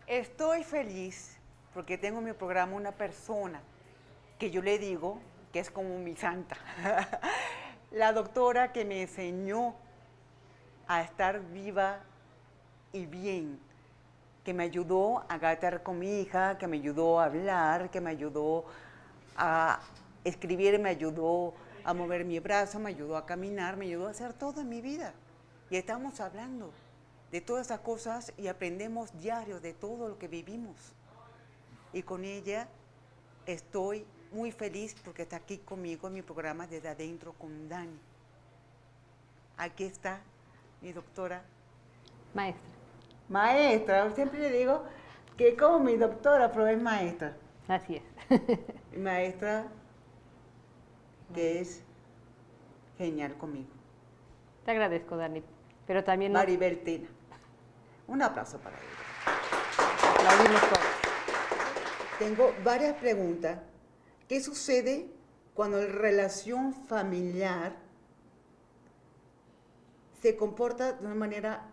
Estoy feliz porque tengo en mi programa una persona que yo le digo que es como mi santa. La doctora que me enseñó a estar viva y bien, que me ayudó a gatear con mi hija, que me ayudó a hablar, que me ayudó a escribir, me ayudó a mover mi brazo, me ayudó a caminar, me ayudó a hacer todo en mi vida. Y estamos hablando de todas esas cosas y aprendemos diarios de todo lo que vivimos. Y con ella estoy muy feliz porque está aquí conmigo en mi programa Desde Adentro con Dani. Aquí está mi doctora. Maestra. Maestra, siempre le digo que como mi doctora, pero es maestra. Así es. Maestra que es genial conmigo. Te agradezco, Dani. Pero también... Maribel Tena. Un aplauso para ella. Aplaudimos todos. Tengo varias preguntas. ¿Qué sucede cuando la relación familiar se comporta de una manera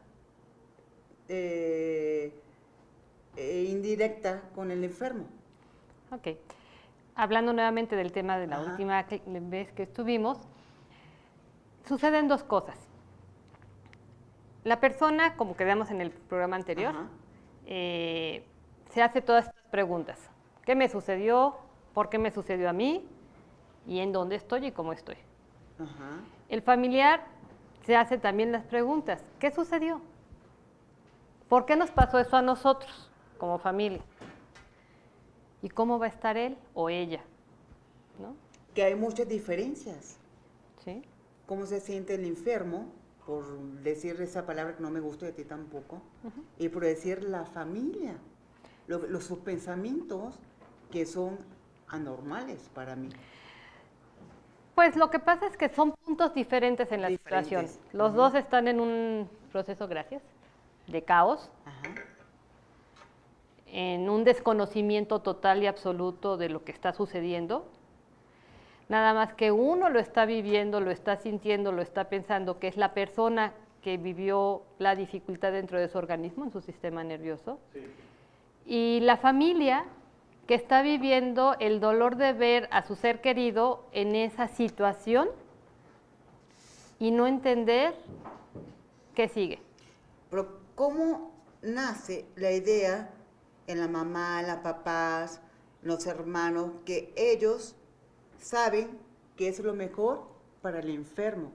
indirecta con el enfermo? Ok. Hablando nuevamente del tema de la Ajá. última vez que estuvimos, suceden dos cosas. La persona, como quedamos en el programa anterior, Ajá. se hace todas estas preguntas. ¿Qué me sucedió? ¿Por qué me sucedió a mí? ¿Y en dónde estoy y cómo estoy? Ajá. El familiar se hace también las preguntas. ¿Qué sucedió? ¿Por qué nos pasó eso a nosotros como familia? ¿Y cómo va a estar él o ella? ¿No? Que hay muchas diferencias. ¿Sí? Cómo se siente el enfermo, por decir esa palabra que no me gusta de ti tampoco, y por decir la familia, sus pensamientos que son anormales para mí. Pues lo que pasa es que son puntos diferentes en la Diferentes. situación. Los dos están en un proceso, gracias, de caos, Ajá. en un desconocimiento total y absoluto de lo que está sucediendo. Nada más que uno lo está viviendo, lo está sintiendo, lo está pensando, que es la persona que vivió la dificultad dentro de su organismo, en su sistema nervioso. Sí. Y la familia que está viviendo el dolor de ver a su ser querido en esa situación y no entender qué sigue. Pero ¿cómo nace la idea en la mamá, en los papás, los hermanos, que ellos saben que es lo mejor para el enfermo?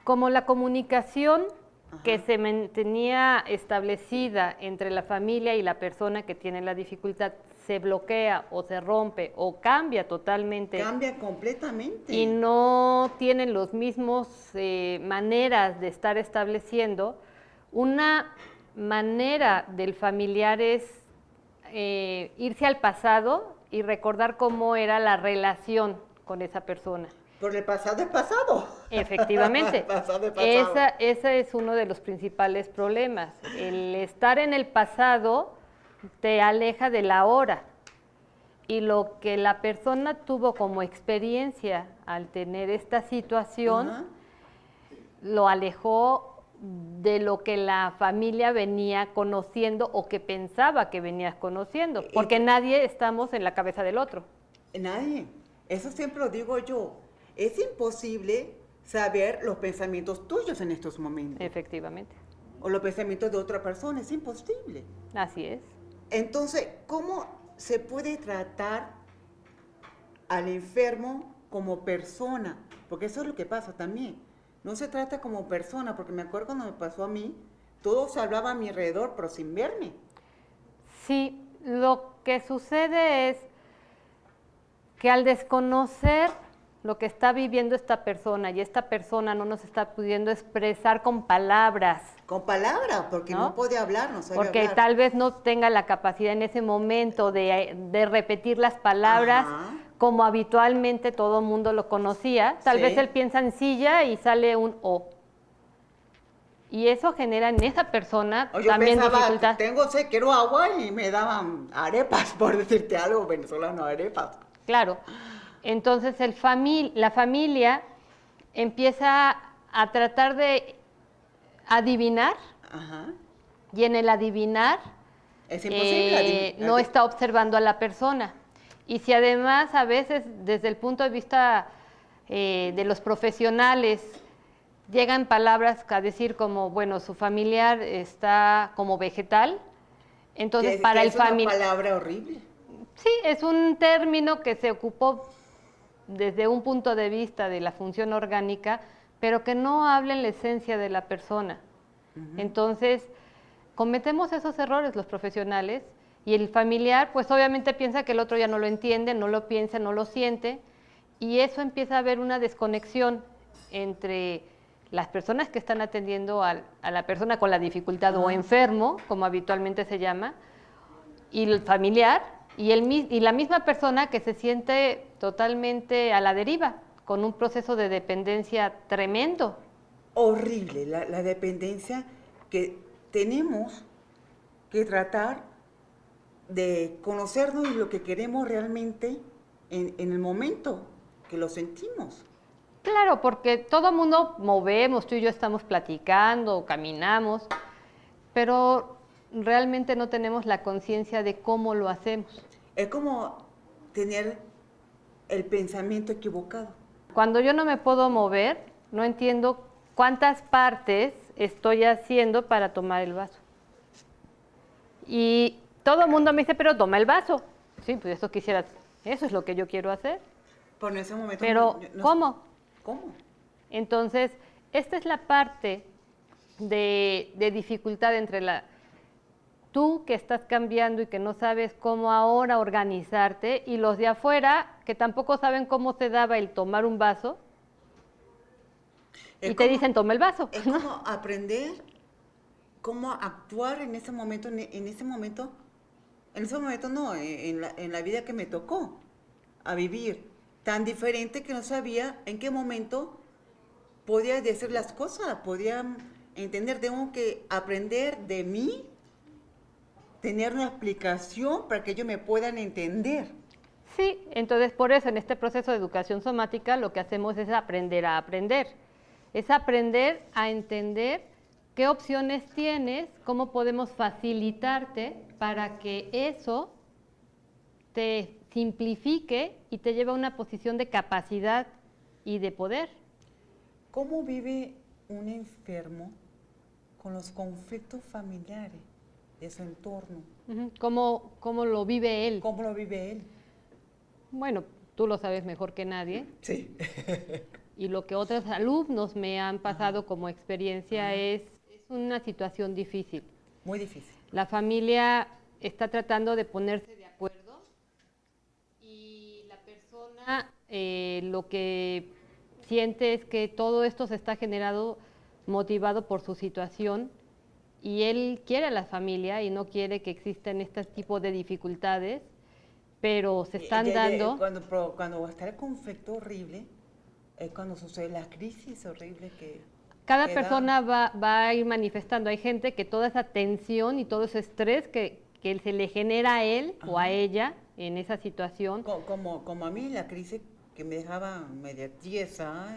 Como la comunicación Ajá. que se mantenía establecida entre la familia y la persona que tiene la dificultad se bloquea o se rompe o cambia totalmente. Cambia completamente. Y no tienen los mismos maneras de estar estableciendo. Una manera del familiar es irse al pasado y recordar cómo era la relación con esa persona. Porque el pasado es pasado. Efectivamente. El pasado es pasado. Ese es uno de los principales problemas. El estar en el pasado te aleja de la hora. Y lo que la persona tuvo como experiencia al tener esta situación, lo alejó de lo que la familia venía conociendo o que pensaba que venía conociendo, porque nadie estamos en la cabeza del otro. Nadie. Eso siempre lo digo yo. Es imposible saber los pensamientos tuyos en estos momentos. Efectivamente. O los pensamientos de otra persona. Es imposible. Así es. Entonces, ¿cómo se puede tratar al enfermo como persona? Porque eso es lo que pasa también. No se trata como persona, porque me acuerdo cuando me pasó a mí, todos hablaban a mi alrededor, pero sin verme. Sí, lo que sucede es que al desconocer lo que está viviendo esta persona y esta persona no nos está pudiendo expresar con palabras. Con palabras, porque no puede hablar, no sabe porque hablar. tal vez no tenga la capacidad en ese momento de repetir las palabras como habitualmente todo el mundo lo conocía. Tal vez él piensa en silla y sale un O. Y eso genera en esa persona también dificultad. Quiero agua y me daban arepas, por decirte algo, venezolano, arepas. Claro. Entonces la familia empieza a tratar de adivinar. Ajá. Y en el adivinar Es imposible. no está observando a la persona. Y si además a veces desde el punto de vista de los profesionales llegan palabras a decir como, bueno, su familiar está como vegetal, entonces para el familiar... Es una palabra horrible. Sí, es un término que se ocupó desde un punto de vista de la función orgánica, pero que no habla en la esencia de la persona. Entonces, cometemos esos errores los profesionales y el familiar, pues obviamente piensa que el otro ya no lo entiende, no lo piensa, no lo siente, y eso empieza a haber una desconexión entre las personas que están atendiendo a la persona con la dificultad o enfermo, como habitualmente se llama, y el familiar, y la misma persona que se siente totalmente a la deriva, con un proceso de dependencia tremendo. Horrible, la dependencia que tenemos que tratar de conocernos y lo que queremos realmente en el momento que lo sentimos. Claro, porque todo el mundo movemos, tú y yo estamos platicando, caminamos, pero realmente no tenemos la conciencia de cómo lo hacemos. Es como tener el pensamiento equivocado. Cuando yo no me puedo mover, no entiendo cuántas partes estoy haciendo para tomar el vaso. Y todo el mundo me dice, pero toma el vaso. Sí, pues eso quisiera, eso es lo que yo quiero hacer. Pero en ese momento pero, ¿cómo? ¿Cómo? Entonces, esta es la parte de dificultad entre tú que estás cambiando y que no sabes cómo ahora organizarte, y los de afuera que tampoco saben cómo se daba el tomar un vaso y te dicen toma el vaso. Es como aprender cómo actuar en ese momento, en ese momento no, en la vida que me tocó a vivir, tan diferente que no sabía en qué momento podía decir las cosas, podía entender, tengo que aprender de mí, tener una explicación para que ellos me puedan entender. Sí, entonces por eso en este proceso de educación somática lo que hacemos es aprender a aprender, es aprender a entender qué opciones tienes, cómo podemos facilitarte para que eso te simplifique y te lleve a una posición de capacidad y de poder. ¿Cómo vive un enfermo con los conflictos familiares de su entorno? ¿Cómo lo vive él? ¿Cómo lo vive él? Bueno, tú lo sabes mejor que nadie. Sí. Y lo que otros alumnos me han pasado como experiencia es una situación difícil. Muy difícil. La familia está tratando de ponerse de acuerdo y la persona lo que siente es que todo esto se está generado motivado por su situación y él quiere a la familia y no quiere que existan este tipo de dificultades, pero se están dando... Cuando está el conflicto horrible, es cuando sucede la crisis horrible que... Cada persona va a ir manifestando. Hay gente que toda esa tensión y todo ese estrés que se le genera a él o a ella en esa situación. Como a mí, la crisis que me dejaba media tiesa.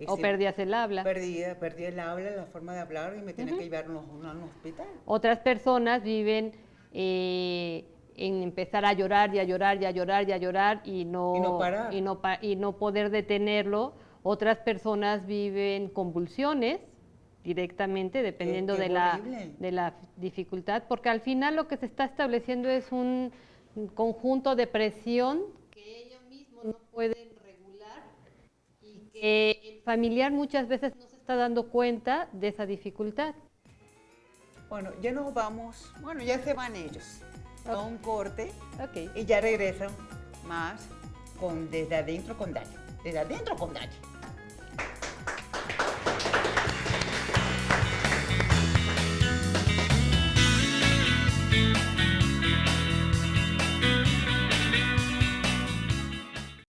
O perdías el habla. Perdí el habla, la forma de hablar y me tenía que llevar a un hospital. Otras personas viven en empezar a llorar y a llorar y a llorar y a llorar y no parar. Y no poder detenerlo. Otras personas viven convulsiones directamente, dependiendo de la dificultad, porque al final lo que se está estableciendo es un conjunto de presión que ellos mismos no pueden regular y que el familiar muchas veces no se está dando cuenta de esa dificultad. Bueno, ya nos vamos, ya se van ellos a un corte Okay. y ya regresan más con Desde Adentro con Dani. Desde Adentro con Dani.